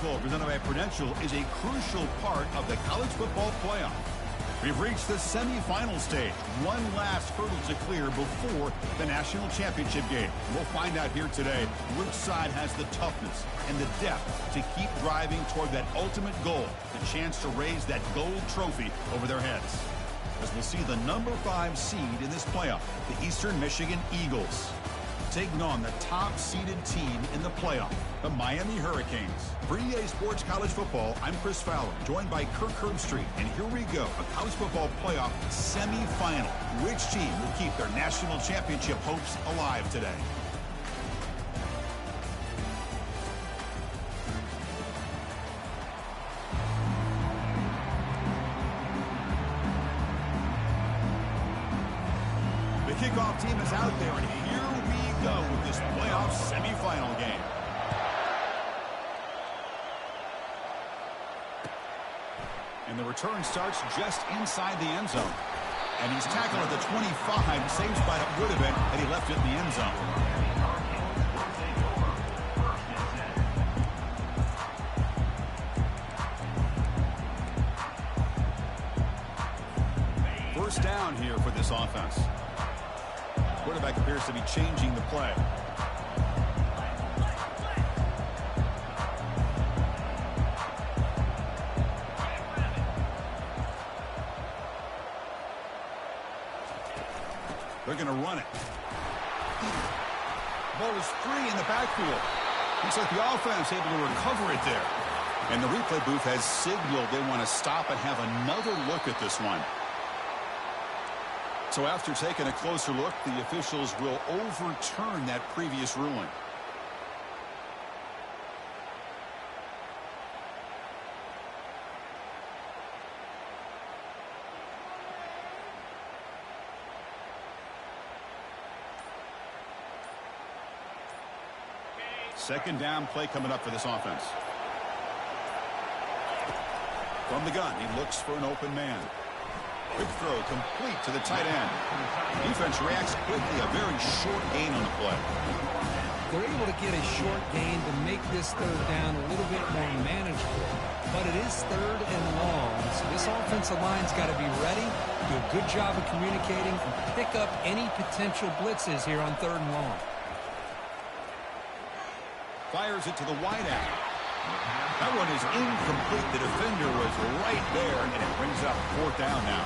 Medical, presented by Prudential, is a crucial part of the college football playoff. We've reached the semifinal stage. One last hurdle to clear before the national championship game. We'll find out here today which side has the toughness and the depth to keep driving toward that ultimate goal, the chance to raise that gold trophy over their heads. As we'll see the number 5 seed in this playoff, the Eastern Michigan Eagles, taking on the top-seeded team in the playoff, the Miami Hurricanes. For EA Sports College Football, I'm Chris Fowler, joined by Kirk Herbstreit. And here we go, a college football playoff semifinal. Which team will keep their national championship hopes alive today? The kickoff team is out there, and here we go with this playoff semifinal game. And the return starts just inside the end zone. And he's tackled at the 25. Same spot it would have been had he left it in the end zone. First down here for this offense. Quarterback appears to be changing the play. They're going to run it. Ball is free in the backfield. Looks like the offense able to recover it there. And the replay booth has signaled they want to stop and have another look at this one. So after taking a closer look, the officials will overturn that previous ruling. Second down play coming up for this offense. From the gun, he looks for an open man. Quick throw complete to the tight end. Defense reacts quickly. A very short gain on the play. They're able to get a short gain to make this third down a little bit more manageable. But it is third and long. So this offensive line's got to be ready, do a good job of communicating, and pick up any potential blitzes here on third and long. Fires it to the wideout. That one is incomplete. The defender was right there, and it brings up fourth down now.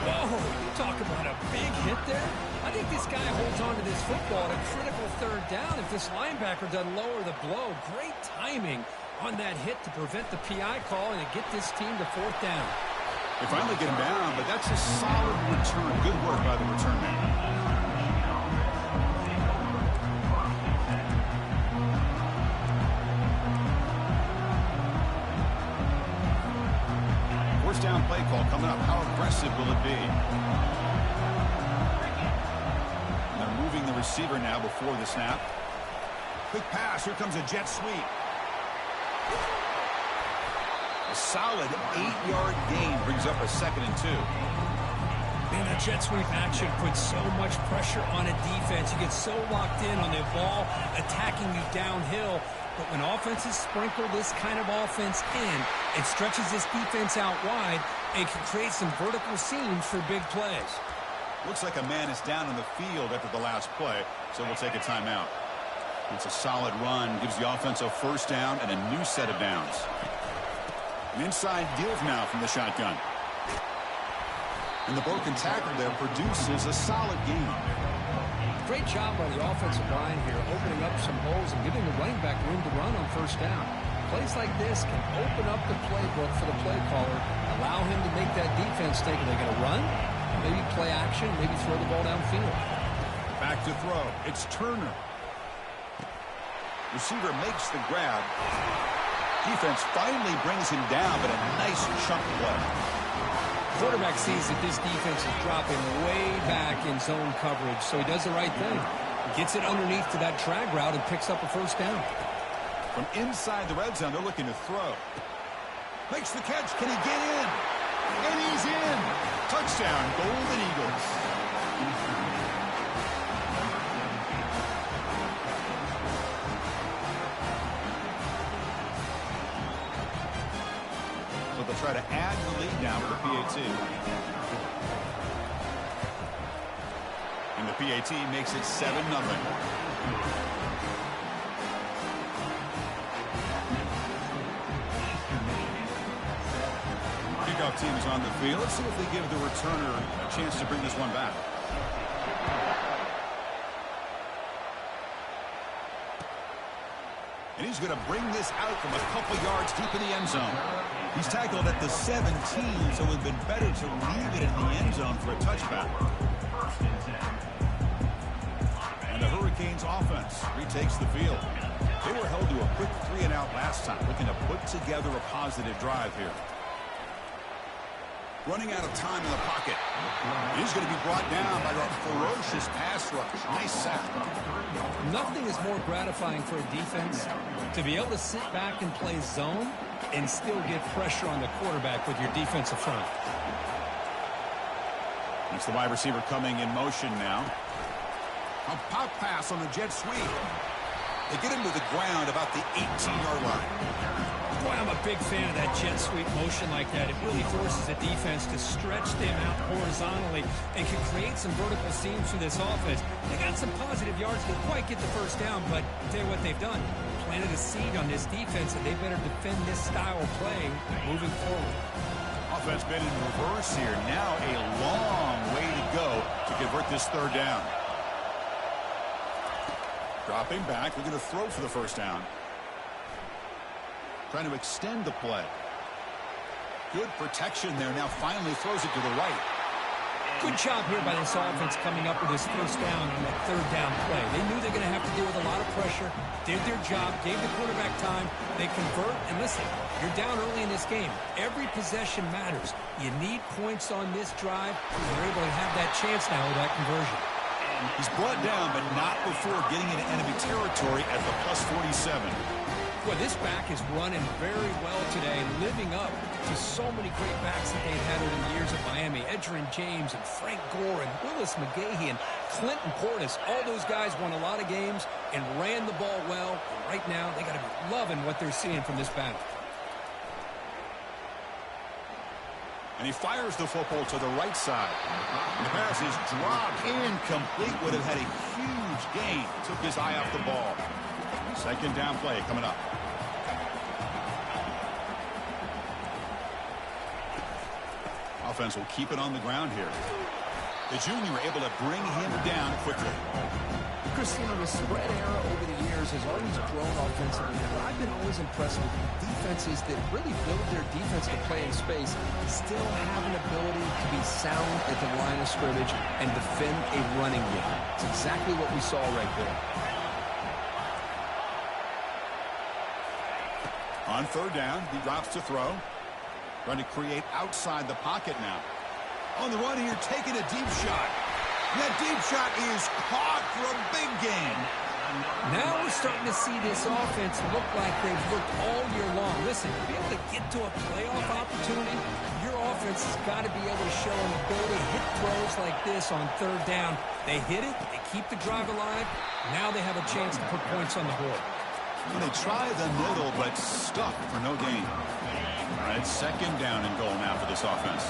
Whoa, you talk about a big hit there. I think this guy holds on to this football at a critical third down if this linebacker doesn't lower the blow. Great timing on that hit to prevent the PI call and to get this team to fourth down. They finally get him down, but that's a solid return. Good work by the return man. Down play call coming up. How aggressive will it be? And they're moving the receiver now before the snap. Quick pass. Here comes a jet sweep. A solid 8-yard gain brings up a 2nd and 2. Man, that jet sweep action puts so much pressure on a defense. You get so locked in on the ball attacking you downhill. But when offenses sprinkle this kind of offense in, it stretches this defense out wide and can create some vertical seams for big plays. Looks like a man is down on the field after the last play, so we'll take a timeout. It's a solid run, gives the offense a first down and a new set of downs. An inside give now from the shotgun. And the broken tackle there produces a solid gain. Great job by the offensive line here, opening up some holes and giving the running back room to run on first down. Plays like this can open up the playbook for the play caller, allow him to make that defense think, are they going to run? Maybe play action, maybe throw the ball downfield. Back to throw. It's Turner. Receiver makes the grab. Defense finally brings him down, but a nice chunk play. Quarterback sees that this defense is dropping way back in zone coverage, so he does the right thing. Gets it underneath to that drag route and picks up a first down. From inside the red zone, they're looking to throw. Makes the catch. Can he get in? And he's in. Touchdown, Golden Eagles. they'll try to add the lead now with the PAT. And the PAT makes it 7-0. Kickoff team is on the field. Let's see if they give the returner a chance to bring this one back. And he's going to bring this out from a couple yards deep in the end zone. He's tackled at the 17, so it would have been better to leave it in the end zone for a touchback. And the Hurricanes offense retakes the field. They were held to a quick 3-and-out last time, looking to put together a positive drive here. Running out of time in the pocket. He's going to be brought down by a ferocious pass rush. Nice sack. Nothing is more gratifying for a defense to be able to sit back and play zone and still get pressure on the quarterback with your defensive front. It's the wide receiver coming in motion now. A pop pass on the jet sweep. They get him to the ground about the 18-yard line. Boy, I'm a big fan of that jet sweep motion like that. It really forces the defense to stretch them out horizontally and can create some vertical seams for this offense. They got some positive yards. Didn't quite get the first down, but I'll tell you what they've done. Planted a seed on this defense, and they better defend this style of play moving forward. Offense been in reverse here. Now a long way to go to convert this third down. Dropping back. We're going to throw for the first down. Trying to extend the play. Good protection there. Now finally throws it to the right. Good job here by this offense coming up with this first down on that third down play. They knew they're going to have to deal with a lot of pressure. Did their job. Gave the quarterback time. They convert. And listen, you're down early in this game. Every possession matters. You need points on this drive. You're able to have that chance now with that conversion. He's brought down, but not before getting into enemy territory at the +47. Well, this back is running very well today, living up to so many great backs that they've had over the years at Miami. Edgerrin James and Frank Gore and Willis McGahee and Clinton Portis. All those guys won a lot of games and ran the ball well. And right now, they got to be loving what they're seeing from this back. And he fires the football to the right side. The pass is dropped. Incomplete. Would have had a huge gain. Took his eye off the ball. Second down play coming up. Offense will keep it on the ground here. The junior able to bring him down quickly. Chris, you know, the spread era over the years has always grown offensively, but I've been always impressed with defenses that really build their defense to play in space, still have an ability to be sound at the line of scrimmage and defend a running game. It's exactly what we saw right there. On third down, he drops to throw. Trying to create outside the pocket now. On the run here, taking a deep shot. That deep shot is caught for a big gain. Now we're starting to see this offense look like they've looked all year long. Listen, to be able to get to a playoff opportunity, your offense has got to be able to show an ability to hit throws like this on third down. They hit it, they keep the drive alive. Now they have a chance to put points on the board. Well, they try the middle, but stuck for no gain. All right, second down and goal now for this offense.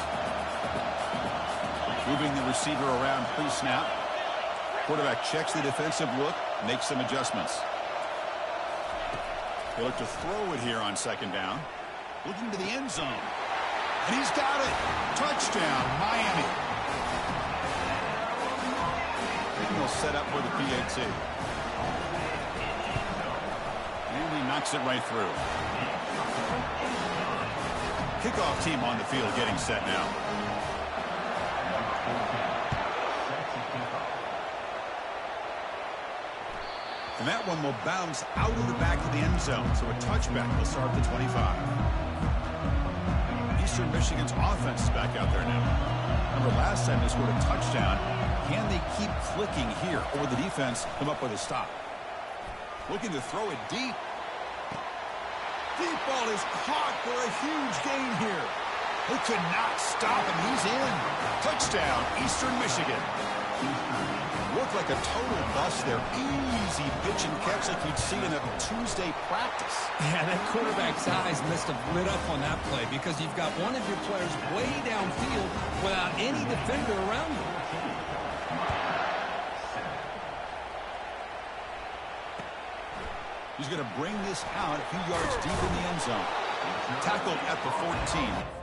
Moving the receiver around pre-snap. Quarterback checks the defensive look, makes some adjustments. They look to throw it here on second down. Looking to the end zone. And he's got it. Touchdown, Miami. And we'll set up for the PAT. And he knocks it right through. Kickoff team on the field getting set now. And that one will bounce out of the back of the end zone. So a touchback will start at the 25. Eastern Michigan's offense is back out there now. Remember last time they scored a touchdown. Can they keep clicking here, or will the defense come up with a stop? Looking to throw it deep. Deep ball is caught for a huge gain here. He could not stop him. He's in. Touchdown, Eastern Michigan. Looked like a total bust there. Easy pitch and catch like you'd see in a Tuesday practice. Yeah, that quarterback's eyes must have lit up on that play because you've got one of your players way downfield without any defender around him. He's going to bring this out a few yards deep in the end zone. Tackled at the 14.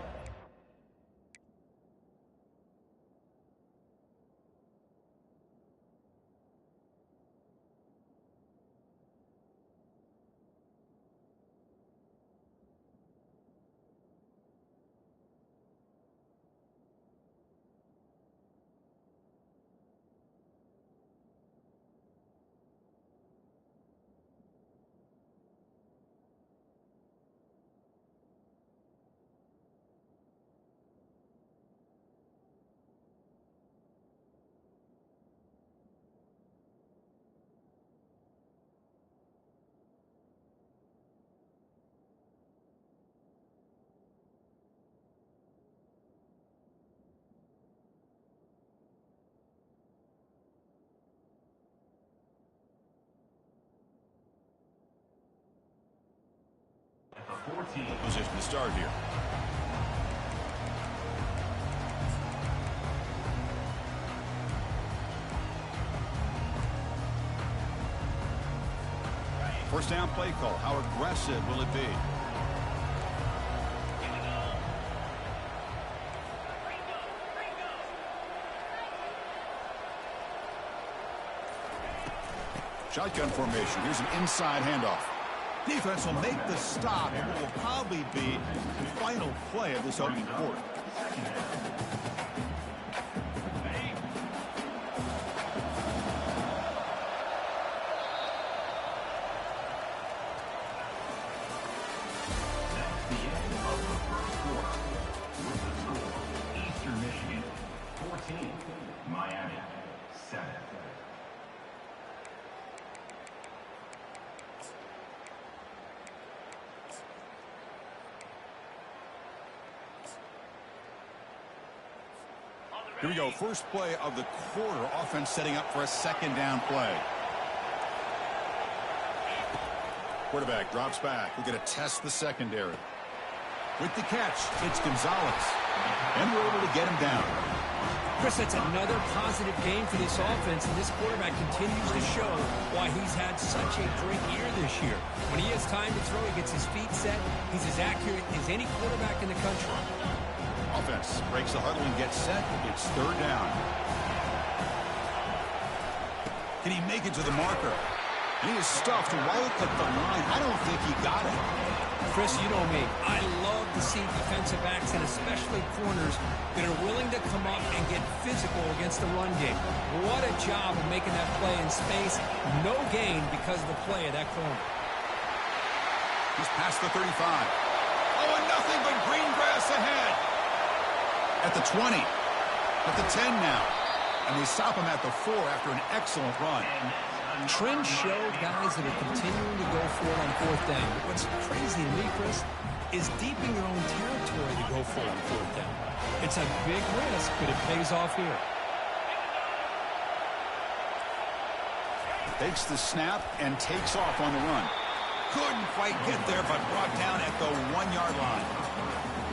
Position to start here. First down play call. How aggressive will it be? Shotgun formation. Here's an inside handoff. Defense will make the stop, and it will probably be the final play of this opening quarter. That's the end of the first quarter. With the score, Eastern Michigan 14, Miami 7. Here we go. First play of the quarter. Offense setting up for a second down play. Quarterback drops back. We're going to test the secondary. With the catch, it's Gonzalez. And we're able to get him down. Chris, that's another positive game for this offense, and this quarterback continues to show why he's had such a great year this year. When he has time to throw, he gets his feet set. He's as accurate as any quarterback in the country. Offense breaks the huddle and gets set. It's third down. Can he make it to the marker? And he is stuffed right at the line. I don't think he got it. Chris, you know me. I love to see defensive backs, and especially corners, that are willing to come up and get physical against the run game. What a job of making that play in space. No gain because of the play of that corner. He's past the 35. Oh, and nothing but green grass ahead. At the 20. At the 10 now. And they stop him at the 4 after an excellent run. Trends show guys that are continuing to go for it on fourth down. What's crazy to me, Chris, is deep in your own territory to go for it on fourth down. It's a big risk, but it pays off here. Takes the snap and takes off on the run. Couldn't quite get there, but brought down at the 1-yard line.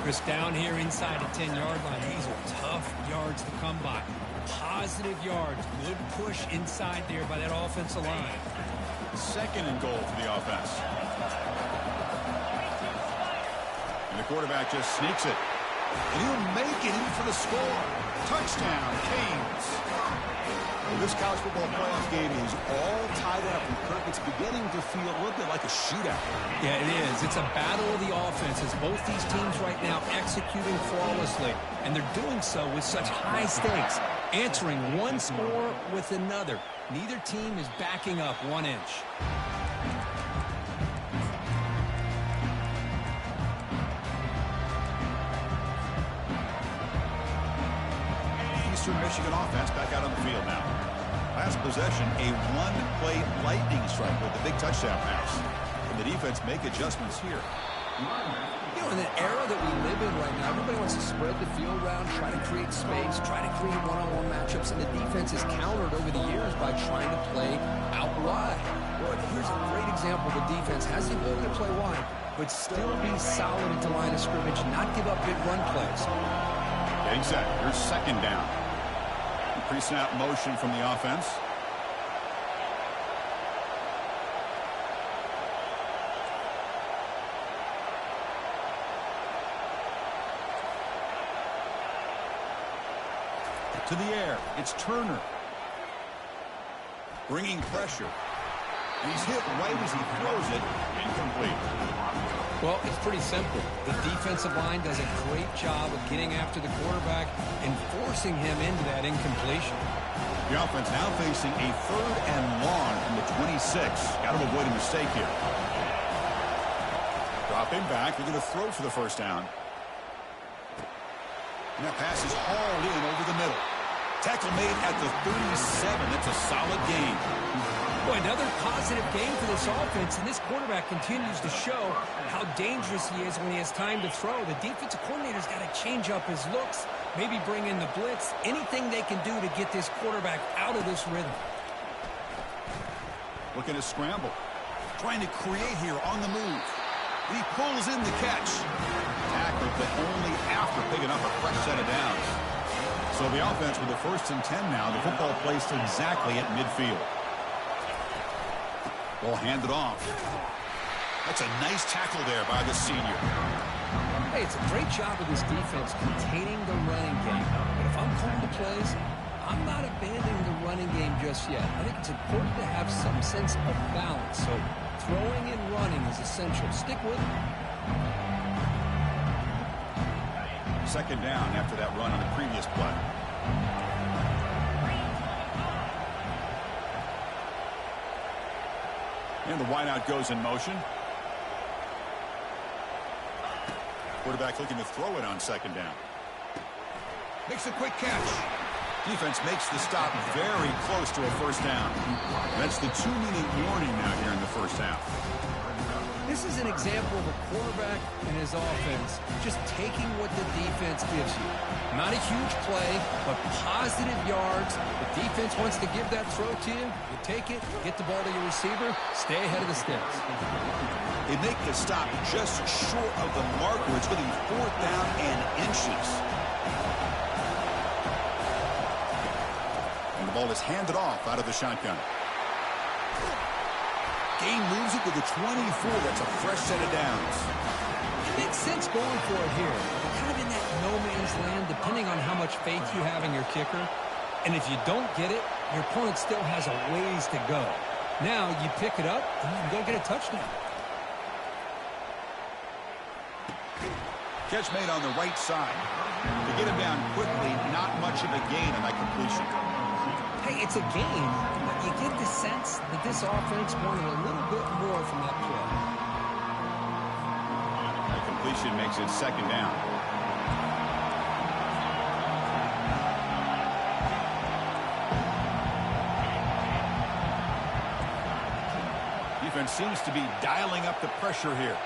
Chris, down here inside the 10-yard line, these are tough yards to come by. Positive yards, good push inside there by that offensive line. Second and goal for the offense. And the quarterback just sneaks it. And he'll make it in for the score. Touchdown, Canes. Well, this college football playoff game is all tied up, and Kirk, it's beginning to feel a little bit like a shootout. Yeah, it is. It's a battle of the offenses. Both these teams right now executing flawlessly, and they're doing so with such high stakes, answering one score with another. Neither team is backing up 1 inch. Eastern Michigan offense back out on the field now. Last possession, a one-play lightning strike with the big touchdown pass. And the defense make adjustments here. You know, in the era that we live in right now, everybody wants to spread the field around, try to create space, try to create one-on-one matchups, and the defense is countered over the years by trying to play out wide. Well, here's a great example. The defense has the ability to play wide, but still be solid at the line of scrimmage, not give up big run plays. Getting set. Here's second down. Pre-snap motion from the offense. To the air. It's Turner. Bringing pressure. And he's hit right as he throws it. Incomplete. Well, it's pretty simple. The defensive line does a great job of getting after the quarterback and forcing him into that incompletion. The offense now facing a 3rd and long from the 26. Got to avoid a mistake here. Dropping back. They're going to throw for the first down. And that pass is hauled in over the middle. Tackle made at the 37. That's a solid gain. Boy, another positive game for this offense, and this quarterback continues to show how dangerous he is when he has time to throw. The defensive coordinator's got to change up his looks, maybe bring in the blitz, anything they can do to get this quarterback out of this rhythm. Looking to scramble. Trying to create here on the move. And he pulls in the catch. Tackled, but only after picking up a fresh set of downs. So the offense with the 1st and 10 now. The football placed exactly at midfield. Ball handed off. That's a nice tackle there by the senior. Hey, it's a great job of this defense containing the running game. But if I'm calling the plays, I'm not abandoning the running game just yet. I think it's important to have some sense of balance. So throwing and running is essential. Stick with it. Second down after that run on the previous play. And the wideout goes in motion. Quarterback looking to throw it on second down. Makes a quick catch. Defense makes the stop very close to a first down. That's the 2-minute warning now here in the first half. This is an example of a quarterback and his offense just taking what the defense gives you. Not a huge play, but positive yards. The defense wants to give that throw to you. You take it, get the ball to your receiver, stay ahead of the sticks. They make the stop just short of the marker. It's going to be 4th down and inches. And the ball is handed off out of the shotgun. Gain moves it to the 24. That's a fresh set of downs. It makes sense going for it here. You're kind of in that no man's land, depending on how much faith you have in your kicker. And if you don't get it, your opponent still has a ways to go. Now you pick it up, and you can go get a touchdown. Catch made on the right side. To get him down quickly, not much of a gain on that completion. Hey, it's a gain, but you get the sense that this offense wanted a little bit more from that play. That completion makes it second down. Defense seems to be dialing up the pressure here.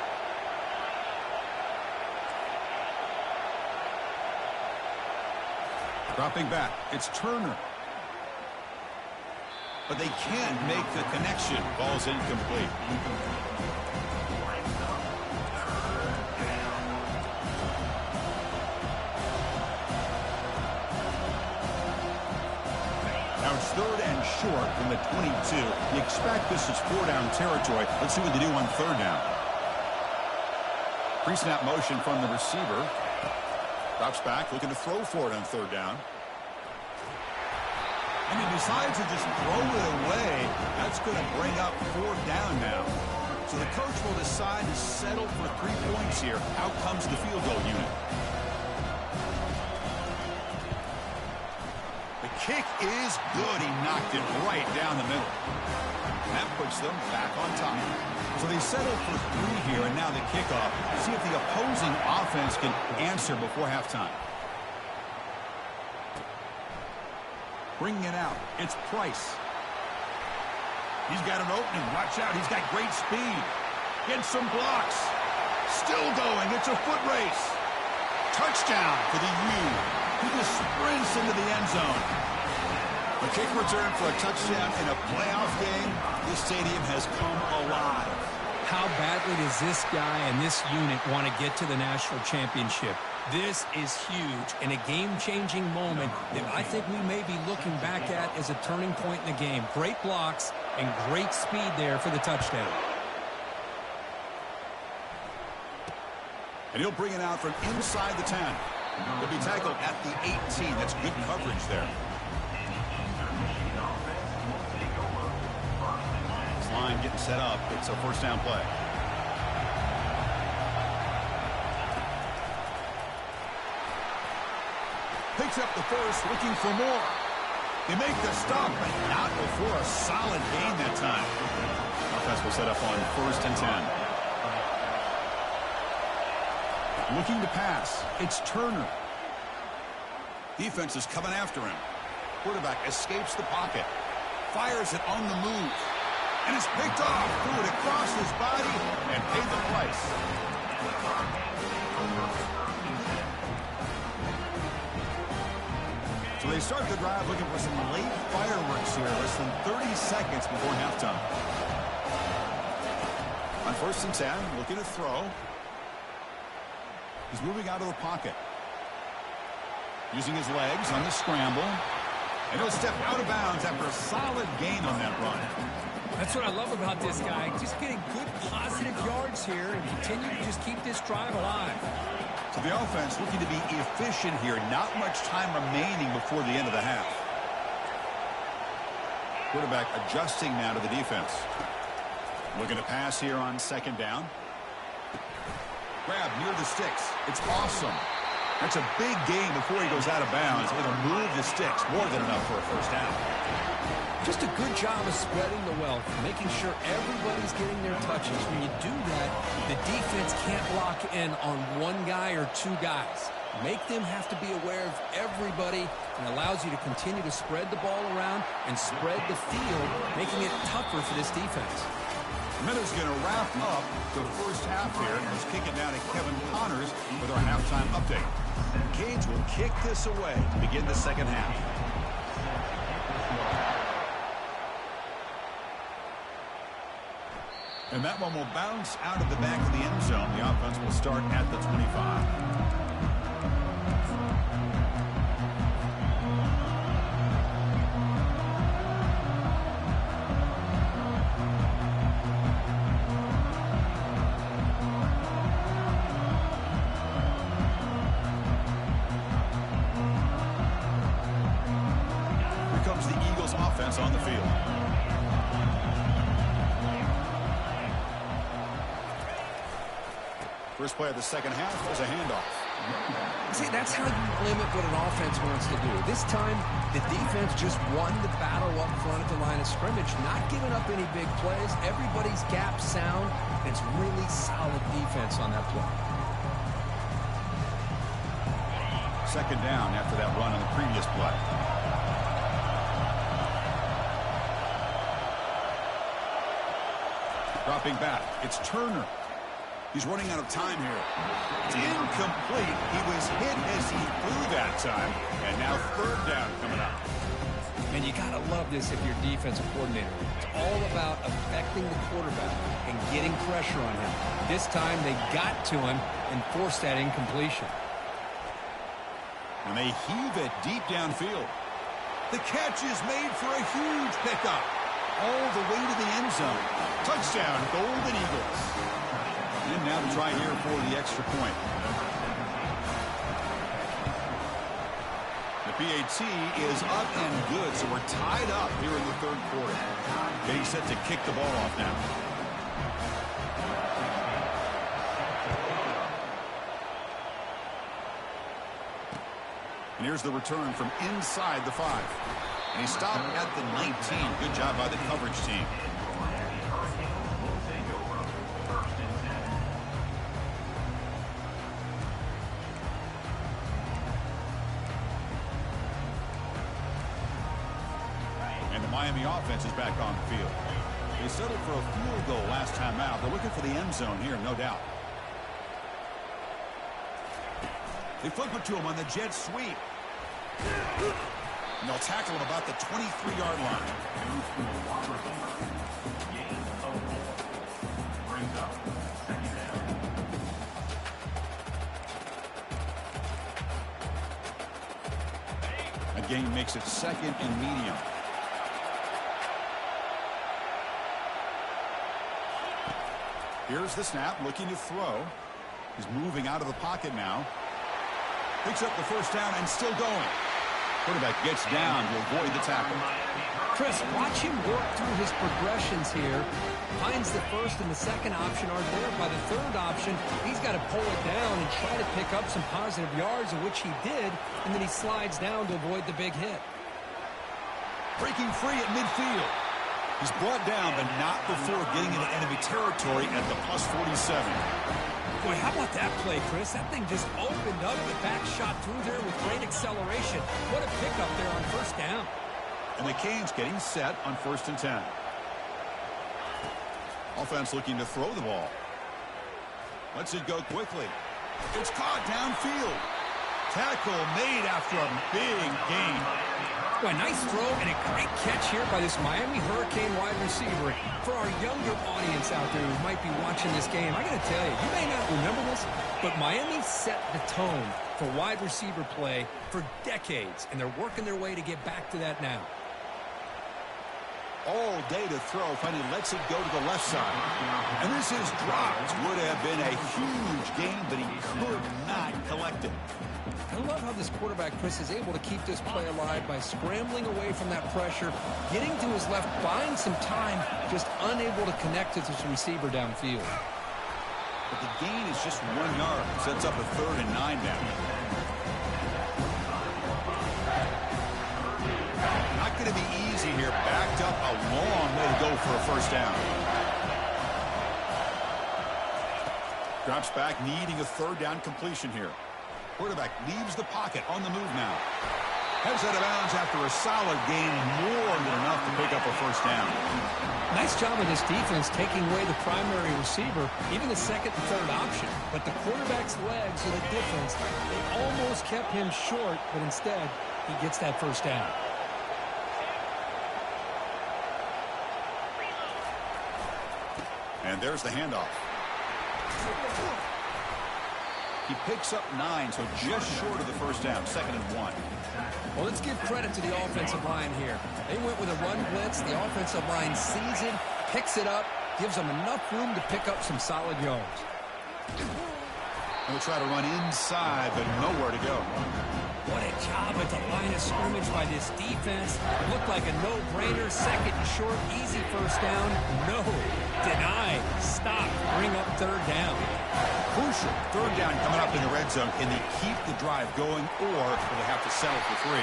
Dropping back, it's Turner. But they can't make the connection. Ball's incomplete. Now it's 3rd and short from the 22. You expect this is 4-down territory. Let's see what they do on 3rd down. Pre-snap motion from the receiver. Drops back, looking to throw for it on 3rd down. And he decides to just throw it away. That's going to bring up 4th down now. So the coach will decide to settle for 3 points here. Out comes the field goal unit. The kick is good. He knocked it right down the middle. And that puts them back on top. So they settle for 3 here, and now the kickoff. See if the opposing offense can answer before halftime. Bringing it out. It's Price. He's got an opening. Watch out. He's got great speed. Gets some blocks. Still going. It's a foot race. Touchdown for the U. He just sprints into the end zone. A kick return for a touchdown in a playoff game. This stadium has come alive. How badly does this guy and this unit want to get to the national championship? This is huge and a game-changing moment that I think we may be looking back at as a turning point in the game. Great blocks and great speed there for the touchdown. And he'll bring it out from inside the 10. He'll be tackled at the 18. That's good coverage there. This line getting set up. It's a first down play. Picks up the first, looking for more. They make the stop, but not before a solid gain that time. Offense will set up on 1st and 10. Looking to pass. It's Turner. Defense is coming after him. Quarterback escapes the pocket. Fires it on the move. And it's picked off. Threw it across his body and paid the price. So they start the drive looking for some late fireworks here. Less than 30 seconds before halftime. On 1st and 10, looking to throw. He's moving out of the pocket. Using his legs on the scramble. And he'll step out of bounds after a solid gain on that run. That's what I love about this guy. Just getting good positive yards here and continue to just keep this drive alive. So the offense looking to be efficient here. Not much time remaining before the end of the half. Quarterback adjusting now to the defense. Looking to pass here on 2nd down. Grab near the sticks. It's awesome. That's a big gain before he goes out of bounds. It'll move the sticks. More than enough for a first down. Just a good job of spreading the wealth, making sure everybody's getting their touches. When you do that, the defense can't lock in on one guy or two guys. Make them have to be aware of everybody and allows you to continue to spread the ball around and spread the field, making it tougher for this defense. Miller's going to wrap up the first half here. Let's kick it down to Kevin Connors with our halftime update. Canes will kick this away to begin the second half. And that one will bounce out of the back of the end zone. The offense will start at the 25. Offense on the field. First play of the second half was a handoff. See, that's how you limit what an offense wants to do. This time, the defense just won the battle up front at the line of scrimmage, not giving up any big plays. Everybody's gap sound, and it's really solid defense on that play. 2nd down after that run on the previous play. Dropping back, it's Turner. He's running out of time here. It's incomplete. He was hit as he threw that time. And now 3rd down coming up. And you got to love this if you're defensive coordinator. It's all about affecting the quarterback and getting pressure on him. This time they got to him and forced that incompletion. And they heave it deep downfield. The catch is made for a huge pickup. All the way to the end zone. Touchdown, Golden Eagles. And now to try here for the extra point. The PAT is up and good, so we're tied up here in the 3rd quarter. Getting set to kick the ball off now. And here's the return from inside the 5. And he stopped at the 19. Good job by the coverage team. And the Miami offense is back on the field. They settled for a field goal last time out. They're looking for the end zone here, no doubt. They flip it to him on the jet sweep. And they'll tackle him about the 23-yard line. Gain of 4. Brings up 2nd down. A gain makes it 2nd and medium. Here's the snap, looking to throw. He's moving out of the pocket now. Picks up the first down and still going. Quarterback gets down to avoid the tackle. Chris, watch him work through his progressions here. Finds the first and the second option aren't there. By the third option, he's got to pull it down and try to pick up some positive yards, of which he did, and then he slides down to avoid the big hit. Breaking free at midfield. He's brought down, but not before getting into enemy territory at the plus 47. Boy, how about that play, Chris? That thing just opened up. The back shot through there with great acceleration. What a pickup there on first down. And the Canes getting set on 1st and 10. Offense looking to throw the ball. Lets it go quickly. It's caught downfield. Tackle made after a big gain. Boy, nice throw and a great catch here by this Miami Hurricane wide receiver. For our younger audience out there who might be watching this game, I got to tell you, you may not remember this, but Miami set the tone for wide receiver play for decades, and they're working their way to get back to that now. All day to throw, finally lets it go to the left side. And this is dropped. Would have been a huge gain, but he could not collect it. I love how this quarterback, Chris, is able to keep this play alive by scrambling away from that pressure, getting to his left, buying some time, just unable to connect with his receiver downfield. But the gain is just 1 yard. Sets up a 3rd and 9 now. Not going to be easy here. Backed up a long way to go for a first down. Drops back, needing a 3rd down completion here. Quarterback leaves the pocket on the move now. Heads out of bounds after a solid gain, more than enough to pick up a first down. Nice job of this defense taking away the primary receiver, even the 2nd and 3rd option. But the quarterback's legs are the difference. They almost kept him short, but instead, he gets that first down. And there's the handoff. He picks up 9, so just short of the first down, 2nd and 1. Well, let's give credit to the offensive line here. They went with a run blitz. The offensive line sees it, picks it up, gives them enough room to pick up some solid yards. And we'll try to run inside, but nowhere to go. What a job at the line of scrimmage by this defense. Looked like a no-brainer. 2nd and short, easy first down. No. Denied. Stop. Bring up 3rd down. Crucial 3rd down coming up in the red zone. Can they keep the drive going, or will they have to settle for 3?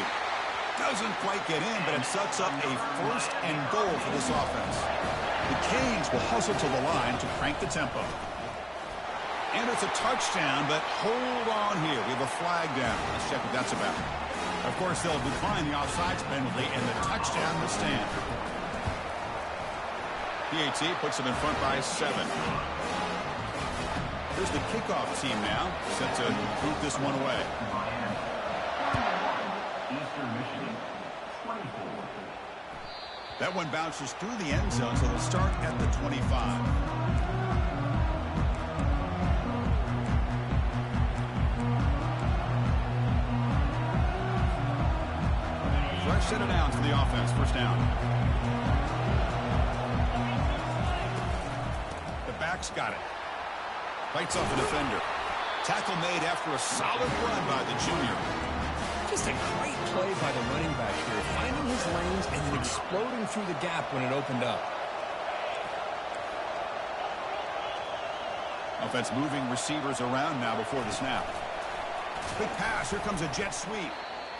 Doesn't quite get in, but it sets up a 1st and goal for this offense. The Canes will hustle to the line to crank the tempo. And it's a touchdown, but hold on here. We have a flag down. Let's check what that's about. Of course, they'll decline the offsides penalty, and the touchdown will stand. PAT puts them in front by 7. Here's the kickoff team now, set to boot this one away. Eastern Michigan, 24. That one bounces through the end zone, so they'll start at the 25. Fresh set of downs for the offense. First down. The back's got it. Fights off the defender. Tackle made after a solid run by the junior. Just a great play by the running back here, finding his lanes and then exploding through the gap when it opened up. Offense moving receivers around now before the snap. Quick pass. Here comes a jet sweep.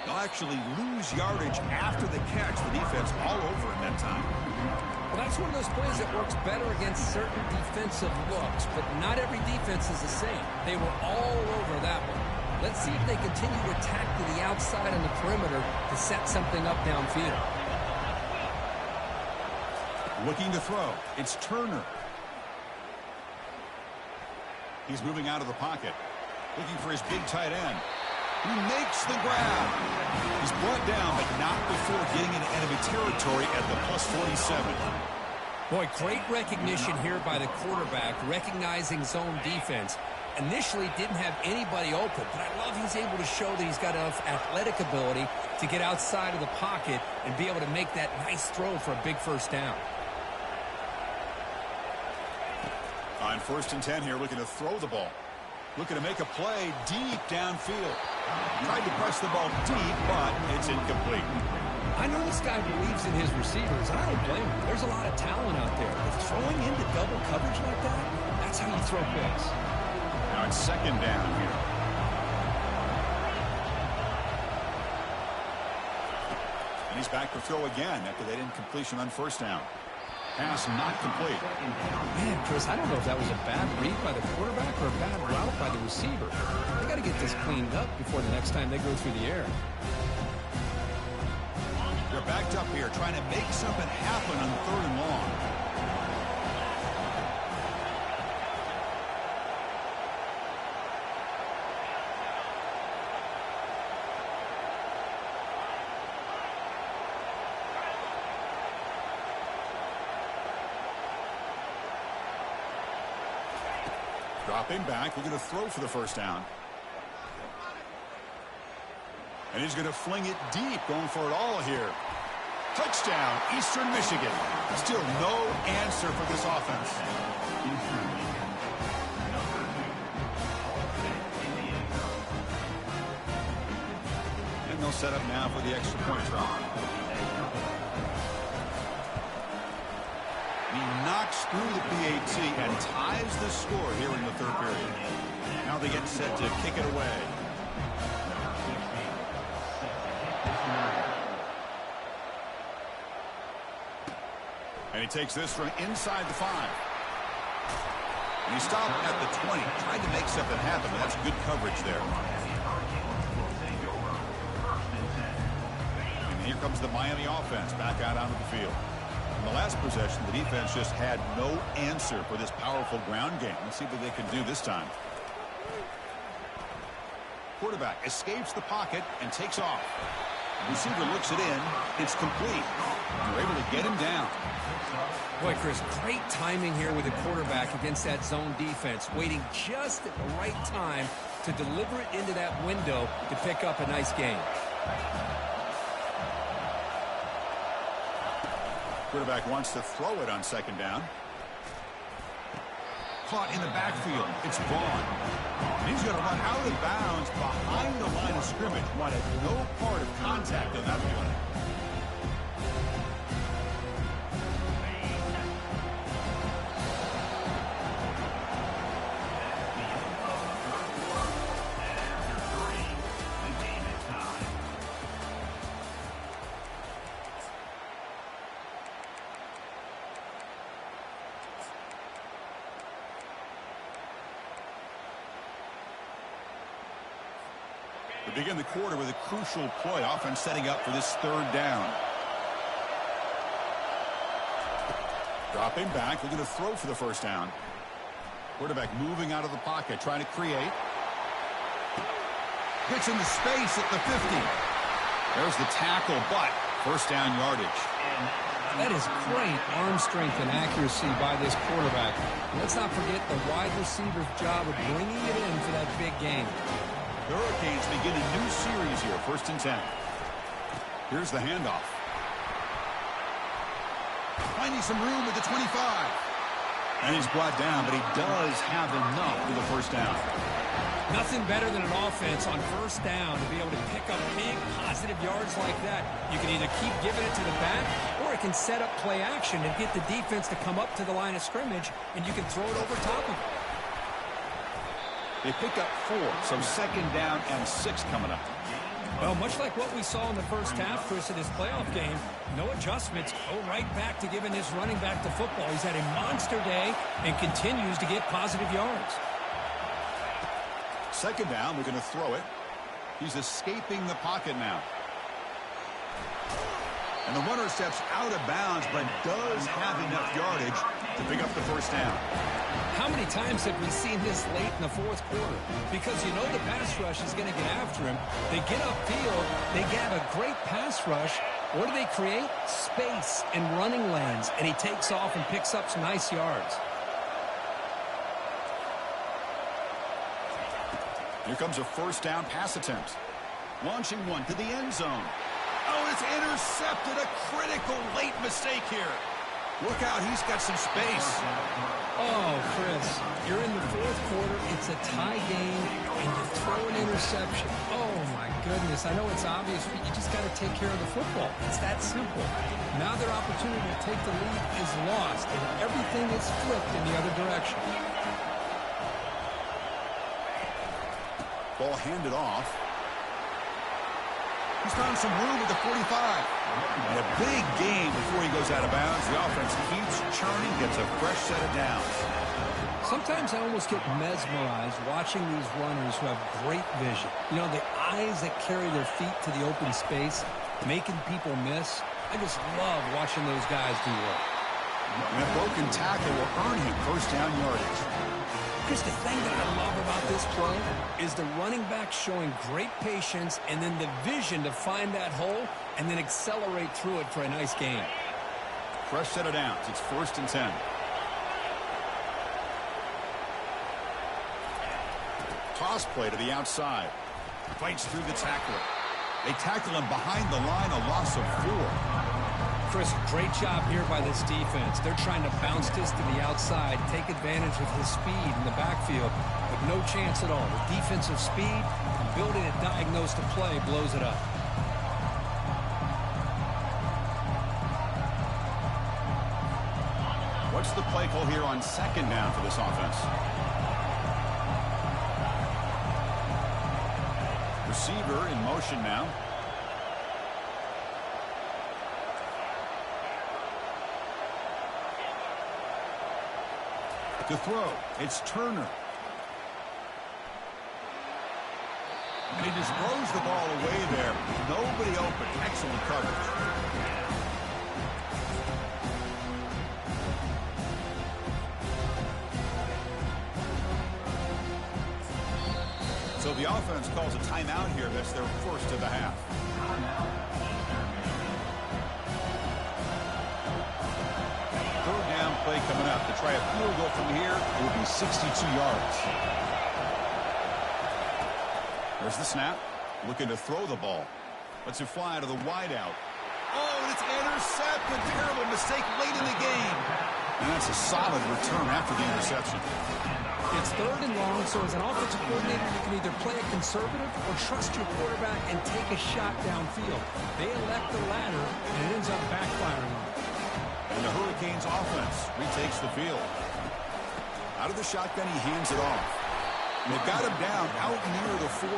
They'll actually lose yardage after the catch. The defense all over in that time. Well, that's one of those plays that works better against certain defensive looks, but not every defense is the same. They were all over that one. Let's see if they continue to attack to the outside on the perimeter to set something up downfield. Looking to throw. It's Turner. He's moving out of the pocket. Looking for his big tight end. He makes the grab. He's brought down, but not before getting into enemy territory at the +47. Boy, great recognition here by the quarterback, recognizing zone defense. Initially didn't have anybody open, but I love he's able to show that he's got enough athletic ability to get outside of the pocket and be able to make that nice throw for a big first down. On 1st and 10 here, looking to throw the ball. Looking to make a play deep downfield. Tried to press the ball deep, but it's incomplete. I know this guy believes in his receivers, and I don't blame him. There's a lot of talent out there. But throwing into double coverage like that, that's how you throw picks. Now it's 2nd down here. And he's back to throw again after that incompletion on 1st down. Pass not complete. Man, Chris, I don't know if that was a bad read by the quarterback or a bad route by the receiver. They got to get this cleaned up before the next time they go through the air. They're backed up here trying to make something happen on 3rd and long. Dropping back, we're going to throw for the 1st down. And he's going to fling it deep, going for it all here. Touchdown, Eastern Michigan. Still no answer for this offense. And they'll set up now for the extra point try. He knocks through the PAT and ties the score here in the 3rd period. Now they get set to kick it away. And he takes this from inside the 5. And he stopped at the 20. Tried to make something happen, but that's good coverage there. And here comes the Miami offense back out onto the field. In the last possession, the defense just had no answer for this powerful ground game. Let's see what they can do this time. Quarterback escapes the pocket and takes off. Receiver looks it in. It's complete. They're able to get him down. Boy, Chris, great timing here with the quarterback against that zone defense, waiting just at the right time to deliver it into that window to pick up a nice gain. Quarterback wants to throw it on 2nd down. Caught in the backfield. It's Vaughn. And he's going to run out of bounds behind the line of scrimmage. Wanted no part of contact on that play. We begin the quarter with a crucial play. Offense setting up for this 3rd down. Dropping back. We're going to throw for the 1st down. Quarterback moving out of the pocket, trying to create. Gets into space at the 50. There's the tackle, but 1st down yardage. That is great arm strength and accuracy by this quarterback. Let's not forget the wide receiver's job of bringing it in for that big game. The Hurricanes begin a new series here, 1st and 10. Here's the handoff. Finding some room at the 25. And he's brought down, but he does have enough for the 1st down. Nothing better than an offense on 1st down to be able to pick up big positive yards like that. You can either keep giving it to the back, or it can set up play action and get the defense to come up to the line of scrimmage, and you can throw it over top of it. They pick up 4, so 2nd down and 6 coming up. Well, much like what we saw in the first half, Chris, of this playoff game, no adjustments, go right back to giving his running back the football. He's had a monster day and continues to get positive yards. 2nd down, we're going to throw it. He's escaping the pocket now. And the runner steps out of bounds, but does have enough yardage to pick up the 1st down. How many times have we seen this late in the fourth quarter? Because you know the pass rush is going to get after him. They get upfield. They have a great pass rush. What do they create? Space and running lanes. And he takes off and picks up some nice yards. Here comes a first down pass attempt. Launching one to the end zone. Oh, it's intercepted. A critical late mistake here. Look out, he's got some space. Oh, Chris, you're in the fourth quarter. It's a tie game, and you throw an interception. Oh, my goodness. I know it's obvious, but you just got to take care of the football. It's that simple. Now their opportunity to take the lead is lost, and everything is flipped in the other direction. Ball handed off. He's found some room at the 45. And a big game before he goes out of bounds. The offense keeps churning, gets a fresh set of downs. Sometimes I almost get mesmerized watching these runners who have great vision. You know, the eyes that carry their feet to the open space, making people miss. I just love watching those guys do work. And a broken tackle will earn him first down yardage. Chris, the thing that I love about this play is the running back showing great patience and then the vision to find that hole and then accelerate through it for a nice gain. Fresh set of downs. It's 1st and 10. Toss play to the outside. Fights through the tackler. They tackle him behind the line, a loss of 4. Chris, great job here by this defense. They're trying to bounce this to the outside, take advantage of his speed in the backfield, but no chance at all. The defensive speed, ability to diagnose the play, blows it up. What's the play call here on 2nd down for this offense? Receiver in motion now. To throw, it's Turner. And he just throws the ball away there. Nobody open. Excellent coverage. So the offense calls a timeout here. That's their first of the half. Third down play coming up. To try a field goal from here, it will be 62 yards. There's the snap. Looking to throw the ball. Lets it fly out of the wideout. Oh, and it's intercepted. Terrible mistake late in the game. And that's a solid return after the interception. It's 3rd and long, so as an offensive coordinator, you can either play it conservative or trust your quarterback and take a shot downfield. They elect the latter, and it ends up backfiring on them. And the Hurricanes offense retakes the field. Out of the shotgun, he hands it off. And they've got him down out near the 40.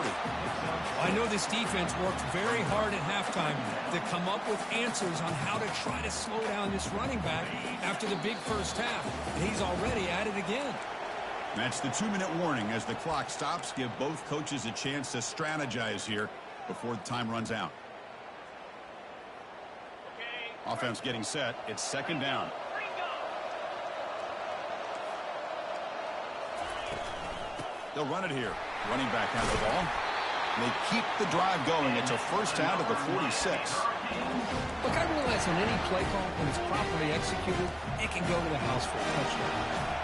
I know this defense worked very hard at halftime to come up with answers on how to try to slow down this running back after the big first half. And he's already at it again. That's the 2-minute warning as the clock stops. Give both coaches a chance to strategize here before the time runs out. Offense getting set. It's 2nd down. They'll run it here. Running back has the ball. They keep the drive going. It's a first down at the 46. Look, I realize on any play call, when it's properly executed, it can go to the house for a touchdown.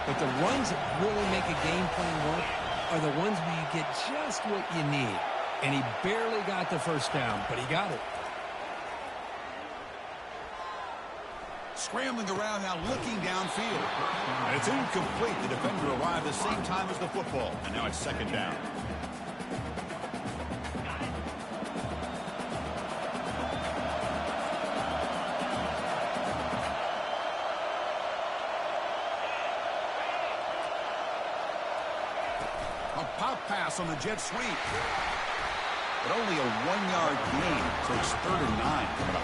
But the runs that really make a game plan work are the ones where you get just what you need. And he barely got the first down, but he got it. Scrambling around now, looking downfield. And it's incomplete. The defender arrived the same time as the football. And now it's 2nd down. A pop pass on the jet sweep. But only a 1-yard gain. So it's 3rd and 9 coming up.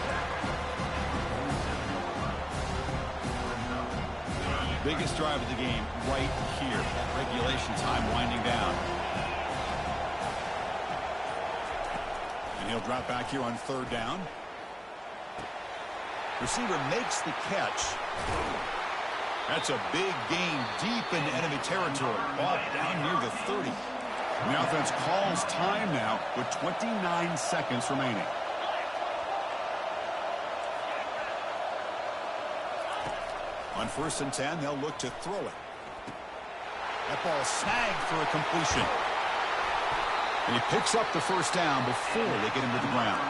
Biggest drive of the game right here. Regulation time winding down. And he'll drop back here on 3rd down. Receiver makes the catch. That's a big gain deep in enemy territory. Ball down near the 30. And the offense calls time now with 29 seconds remaining. On 1st and 10, they'll look to throw it. That ball snagged for a completion. And he picks up the first down before they get him to the ground.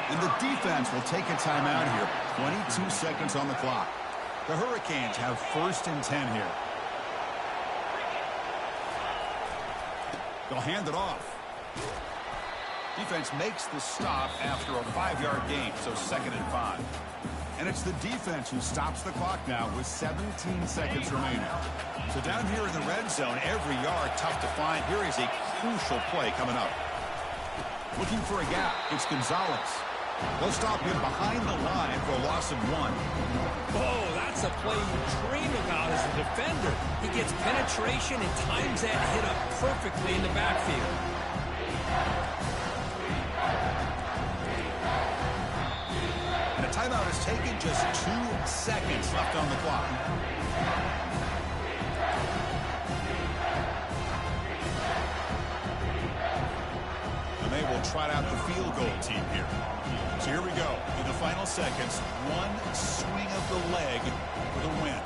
And the defense will take a timeout here. 22 seconds on the clock. The Hurricanes have 1st and 10 here. They'll hand it off. Defense makes the stop after a 5-yard gain, so 2nd and 5. And it's the defense who stops the clock now with 17 seconds remaining. So down here in the red zone, every yard tough to find. Here is a crucial play coming up. Looking for a gap. It's Gonzalez. They'll stop him behind the line for a loss of 1. Oh, that's a play you dream about as a defender. He gets penetration and times that hit up perfectly in the backfield. And a timeout is taken, just 2 seconds left on the clock. And they will trot out the field goal team here. So here we go. In the final seconds, 1 swing of the leg for the win.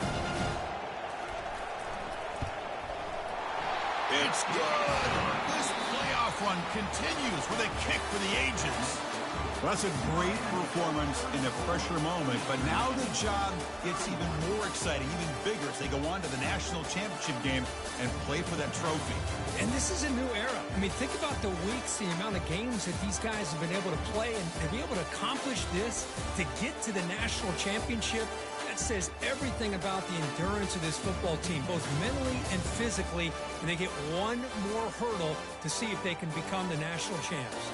It's good. This playoff run continues with a kick for the ages. Well, that's a great performance in a pressure moment, but now the job gets even more exciting, even bigger as they go on to the national championship game and play for that trophy. And this is a new era. I mean, think about the weeks, the amount of games that these guys have been able to play, and to be able to accomplish this, to get to the national championship, that says everything about the endurance of this football team, both mentally and physically, and they get one more hurdle to see if they can become the national champs.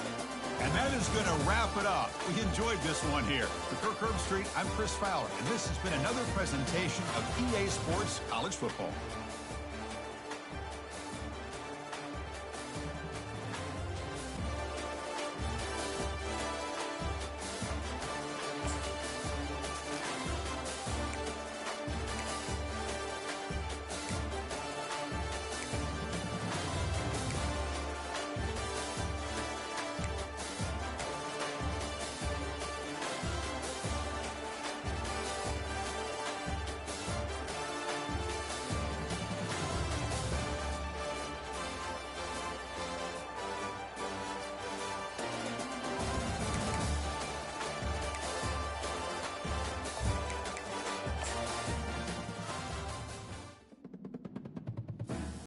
And that is going to wrap it up. We enjoyed this one here. For Kirk Herbstreit, I'm Chris Fowler, and this has been another presentation of EA Sports College Football.